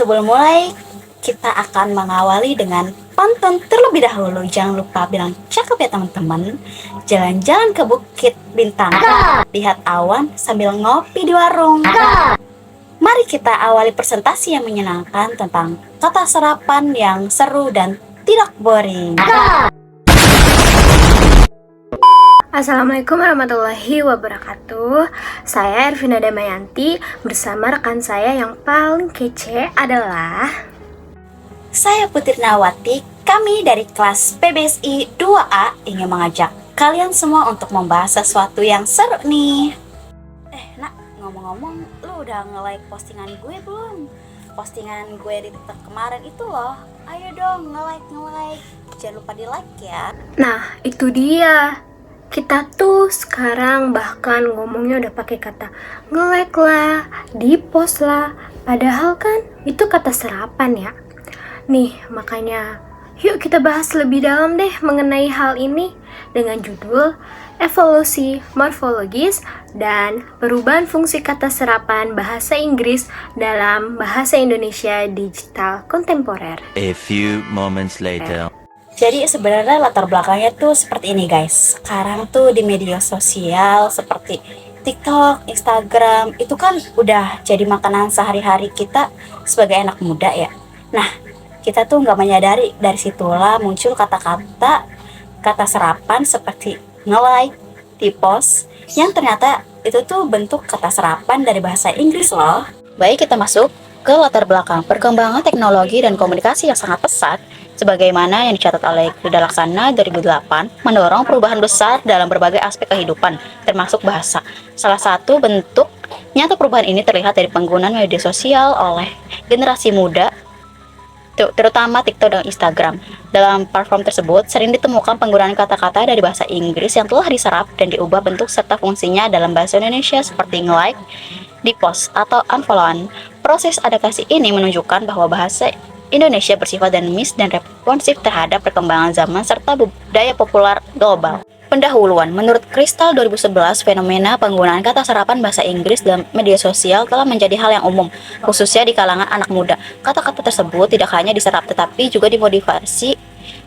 sebelum mulai, kita akan mengawali dengan pantun terlebih dahulu. Jangan lupa bilang cakep ya teman-teman. Jalan-jalan ke Bukit Bintang, lihat awan sambil ngopi di warung. Mari kita awali presentasi yang menyenangkan tentang kata serapan yang seru dan tidak boring. Assalamualaikum warahmatullahi wabarakatuh. Saya Ervina Damayanti bersama rekan saya yang paling kece adalah Saya Putri Nawati, kami dari kelas PBSI 2A ingin mengajak kalian semua untuk membahas sesuatu yang seru nih. Nak, ngomong-ngomong, lu udah nge-like postingan gue belum? Postingan gue di TikTok kemarin itu loh. Ayo dong nge-like. Jangan lupa di-like ya. Nah, itu dia. Kita tuh sekarang bahkan ngomongnya udah pakai kata nge-like lah, di-post lah. Padahal kan itu kata serapan ya. Nih, makanya yuk kita bahas lebih dalam deh mengenai hal ini dengan judul Evolusi Morfologis dan Perubahan Fungsi Kata Serapan Bahasa Inggris dalam Bahasa Indonesia Digital Kontemporer. A few moments later. Jadi sebenarnya latar belakangnya tuh seperti ini guys. Sekarang tuh di media sosial seperti TikTok, Instagram, itu kan udah jadi makanan sehari-hari kita sebagai anak muda ya. Nah, kita tuh nggak menyadari dari situlah muncul kata serapan seperti nge-like, di-post, yang ternyata itu tuh bentuk kata serapan dari bahasa Inggris loh. Baik, kita masuk ke latar belakang perkembangan teknologi dan komunikasi yang sangat pesat, sebagaimana yang dicatat oleh Rida Laksana 2008, mendorong perubahan besar dalam berbagai aspek kehidupan, termasuk bahasa. Salah satu bentuk nyata perubahan ini terlihat dari penggunaan media sosial oleh generasi muda, terutama TikTok dan Instagram. Dalam platform tersebut, sering ditemukan penggunaan kata-kata dari bahasa Inggris yang telah diserap dan diubah bentuk serta fungsinya dalam bahasa Indonesia seperti nge-like, di-post, atau unfollowan. Proses adaptasi ini menunjukkan bahwa bahasa Indonesia bersifat dinamis dan responsif terhadap perkembangan zaman serta budaya populer global. Pendahuluan, menurut Kristal 2011, fenomena penggunaan kata serapan bahasa Inggris dalam media sosial telah menjadi hal yang umum, khususnya di kalangan anak muda. Kata-kata tersebut tidak hanya diserap tetapi juga dimodifikasi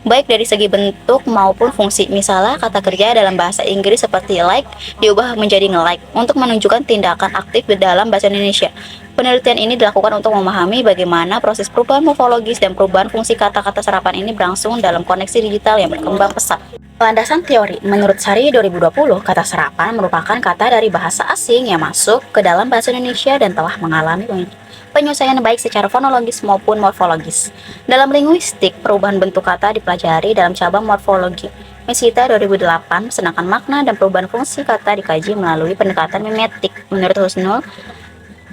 baik dari segi bentuk maupun fungsi. Misalnya, kata kerja dalam bahasa Inggris seperti like diubah menjadi nge-like untuk menunjukkan tindakan aktif di dalam bahasa Indonesia. Penelitian ini dilakukan untuk memahami bagaimana proses perubahan morfologis dan perubahan fungsi kata-kata serapan ini berlangsung dalam koneksi digital yang berkembang pesat. Landasan teori, menurut Sari 2020, kata serapan merupakan kata dari bahasa asing yang masuk ke dalam bahasa Indonesia dan telah mengalami penyesuaian baik secara fonologis maupun morfologis. Dalam linguistik, perubahan bentuk kata dipelajari dalam cabang morfologi Mesita 2008, sedangkan makna dan perubahan fungsi kata dikaji melalui pendekatan mimetik menurut Husnul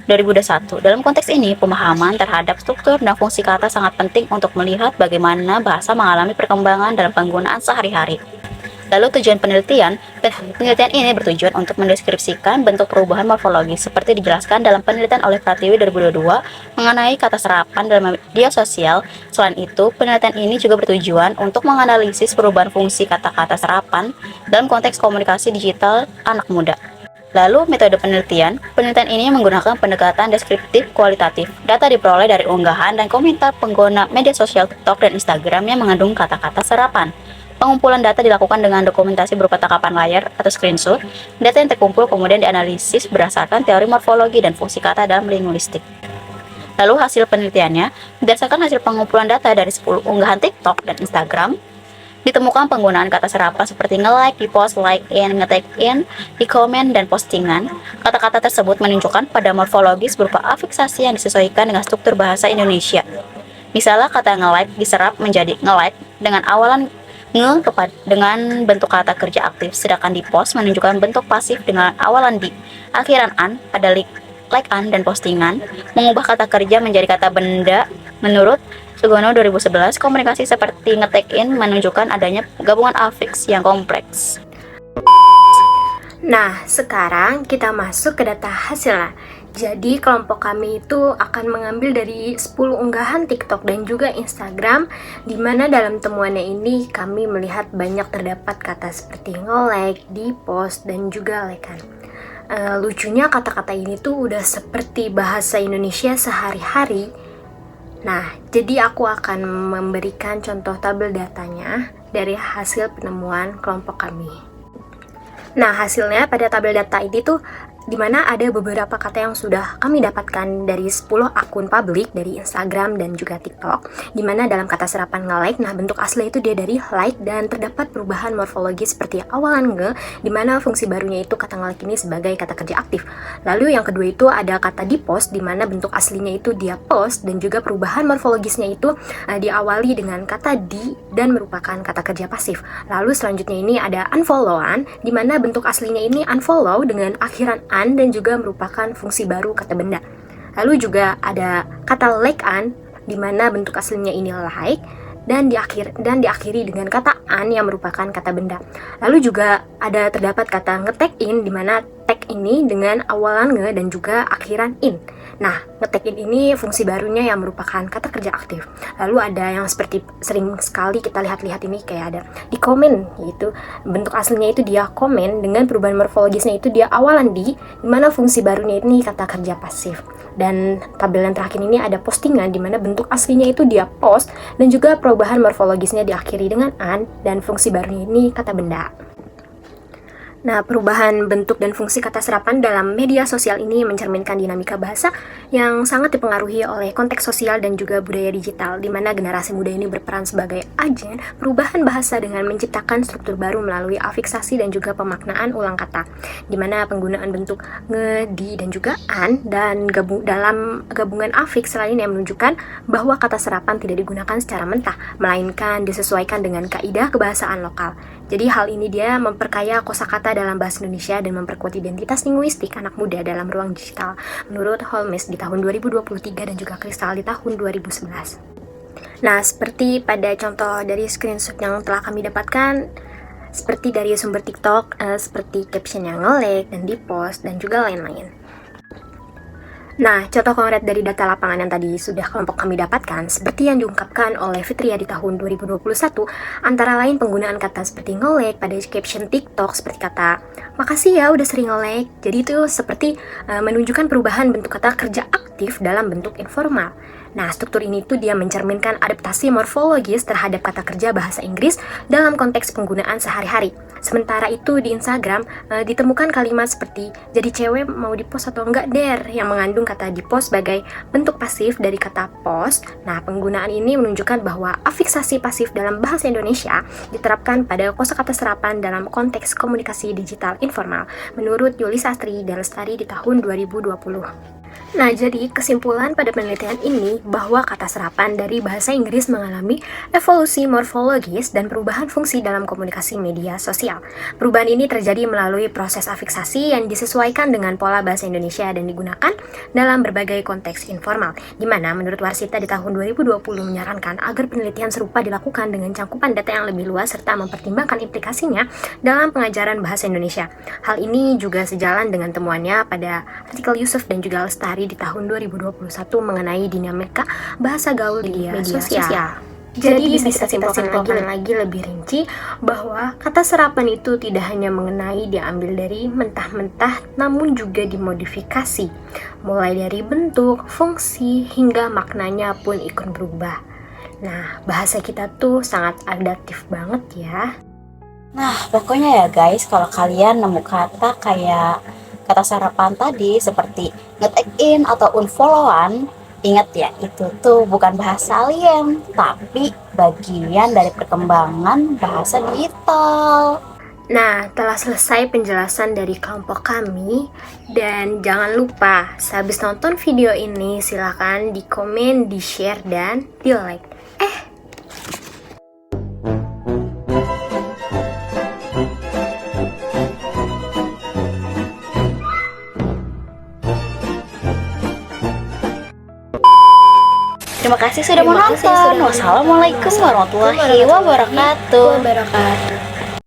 2021. Dalam konteks ini, pemahaman terhadap struktur dan fungsi kata sangat penting untuk melihat bagaimana bahasa mengalami perkembangan dalam penggunaan sehari-hari. Lalu tujuan penelitian ini bertujuan untuk mendeskripsikan bentuk perubahan morfologi seperti dijelaskan dalam penelitian oleh Pratiwi 2022 mengenai kata serapan dalam media sosial. Selain itu, penelitian ini juga bertujuan untuk menganalisis perubahan fungsi kata-kata serapan dalam konteks komunikasi digital anak muda. Lalu, metode penelitian ini menggunakan pendekatan deskriptif kualitatif. Data diperoleh dari unggahan dan komentar pengguna media sosial TikTok dan Instagram yang mengandung kata-kata serapan. Pengumpulan data dilakukan dengan dokumentasi berupa tangkapan layar atau screenshot. Data yang terkumpul kemudian dianalisis berdasarkan teori morfologi dan fungsi kata dalam linguistik. Lalu hasil penelitiannya, berdasarkan hasil pengumpulan data dari 10 unggahan TikTok dan Instagram, ditemukan penggunaan kata serapan seperti nge-like, di-post, like in, nge-tag in, di-komen, dan postingan. Kata-kata tersebut menunjukkan pada morfologis berupa afiksasi yang disesuaikan dengan struktur bahasa Indonesia. Misalnya, kata nge-like diserap menjadi nge-like dengan awalan dengan bentuk kata kerja aktif, sedangkan di-post menunjukkan bentuk pasif dengan awalan di, akhiran an pada like an dan postingan, mengubah kata kerja menjadi kata benda. Menurut Sugono 2011, komunikasi seperti nge-tag in menunjukkan adanya gabungan afiks yang kompleks. Nah, sekarang kita masuk ke data hasilnya. Jadi, kelompok kami itu akan mengambil dari 10 unggahan TikTok dan juga Instagram, di mana dalam temuannya ini kami melihat banyak terdapat kata seperti nge-like, di-post, dan juga like-an. Lucunya kata-kata ini tuh udah seperti bahasa Indonesia sehari-hari, Nah, jadi aku akan memberikan contoh tabel datanya dari hasil penemuan kelompok kami. Nah, hasilnya pada tabel data ini tuh di mana ada beberapa kata yang sudah kami dapatkan dari 10 akun publik dari Instagram dan juga TikTok, di mana dalam kata serapan nge-like, nah bentuk asli itu dia dari like dan terdapat perubahan morfologi seperti awalan nge, di mana fungsi barunya itu kata nge-like ini sebagai kata kerja aktif. Lalu yang kedua itu ada kata di post, di mana bentuk aslinya itu dia post dan juga perubahan morfologisnya itu diawali dengan kata di dan merupakan kata kerja pasif. Lalu selanjutnya ini ada unfollowan, di mana bentuk aslinya ini unfollow dengan akhiran an dan juga merupakan fungsi baru kata benda. Lalu juga ada kata like-an, di mana bentuk aslinya ini like dan diakhiri dengan kata an yang merupakan kata benda. Lalu juga ada terdapat kata nge-tag in, di mana tag ini dengan awalan nge dan juga akhiran in. Nah, nge-tag in ini fungsi barunya yang merupakan kata kerja aktif. Lalu ada yang seperti sering sekali kita lihat-lihat ini kayak ada di komen, yaitu bentuk aslinya itu dia komen dengan perubahan morfologisnya itu dia awalan di mana fungsi barunya ini kata kerja pasif. Dan tabel yang terakhir ini ada postingan, di mana bentuk aslinya itu dia post dan juga perubahan morfologisnya diakhiri dengan an dan fungsi barunya ini kata benda. Nah, perubahan bentuk dan fungsi kata serapan dalam media sosial ini mencerminkan dinamika bahasa yang sangat dipengaruhi oleh konteks sosial dan juga budaya digital, di mana generasi muda ini berperan sebagai agen perubahan bahasa dengan menciptakan struktur baru melalui afiksasi dan juga pemaknaan ulang kata, di mana penggunaan bentuk nge, di, dan juga an dan dalam gabungan afiks lain yang menunjukkan bahwa kata serapan tidak digunakan secara mentah, melainkan disesuaikan dengan kaidah kebahasaan lokal. Jadi hal ini dia memperkaya kosakata dalam bahasa Indonesia dan memperkuat identitas linguistik anak muda dalam ruang digital, menurut Holmes di tahun 2023 dan juga Kristal di tahun 2011. Nah, seperti pada contoh dari screenshot yang telah kami dapatkan, seperti dari sumber TikTok, seperti caption yang nge-like dan di-post dan juga lain-lain. Nah, contoh konkret dari data lapangan yang tadi sudah kelompok kami dapatkan, seperti yang diungkapkan oleh Fitria di tahun 2021, antara lain penggunaan kata seperti nge-like pada caption TikTok seperti kata, makasih ya udah sering nge-like. Jadi itu seperti menunjukkan perubahan bentuk kata kerja aktif dalam bentuk informal. Nah, struktur ini tuh dia mencerminkan adaptasi morfologis terhadap kata kerja bahasa Inggris dalam konteks penggunaan sehari-hari. Sementara itu di Instagram ditemukan kalimat seperti jadi cewek mau di-post atau enggak der, yang mengandung kata di-post sebagai bentuk pasif dari kata post. Nah, penggunaan ini menunjukkan bahwa afiksasi pasif dalam bahasa Indonesia diterapkan pada kosakata serapan dalam konteks komunikasi digital informal, menurut Yulis Astri dan Lestari di tahun 2020. Nah, jadi kesimpulan pada penelitian ini bahwa kata serapan dari bahasa Inggris mengalami evolusi morfologis dan perubahan fungsi dalam komunikasi media sosial. Perubahan ini terjadi melalui proses afiksasi yang disesuaikan dengan pola bahasa Indonesia dan digunakan dalam berbagai konteks informal, di mana menurut Warsita di tahun 2020 menyarankan agar penelitian serupa dilakukan dengan cangkupan data yang lebih luas serta mempertimbangkan implikasinya dalam pengajaran bahasa Indonesia. Hal ini juga sejalan dengan temuannya pada artikel Yusuf dan juga Lestari di tahun 2021 mengenai dinamika bahasa gaul di media sosial. Jadi bisa kita simpulkan lagi lebih rinci bahwa kata serapan itu tidak hanya mengenai diambil dari mentah-mentah, namun juga dimodifikasi, mulai dari bentuk, fungsi, hingga maknanya pun ikut berubah. Nah, bahasa kita tuh sangat adaptif banget ya. Nah, pokoknya ya guys, kalau kalian nemu kata kayak kata sarapan tadi seperti nge-tag in atau unfollowan, ingat ya, itu tuh bukan bahasa alien, tapi bagian dari perkembangan bahasa digital. Nah, telah selesai penjelasan dari kelompok kami, dan jangan lupa sehabis nonton video ini silahkan di komen, di share, dan di like. Terima kasih sudah menonton. Wassalamualaikum warahmatullahi wabarakatuh.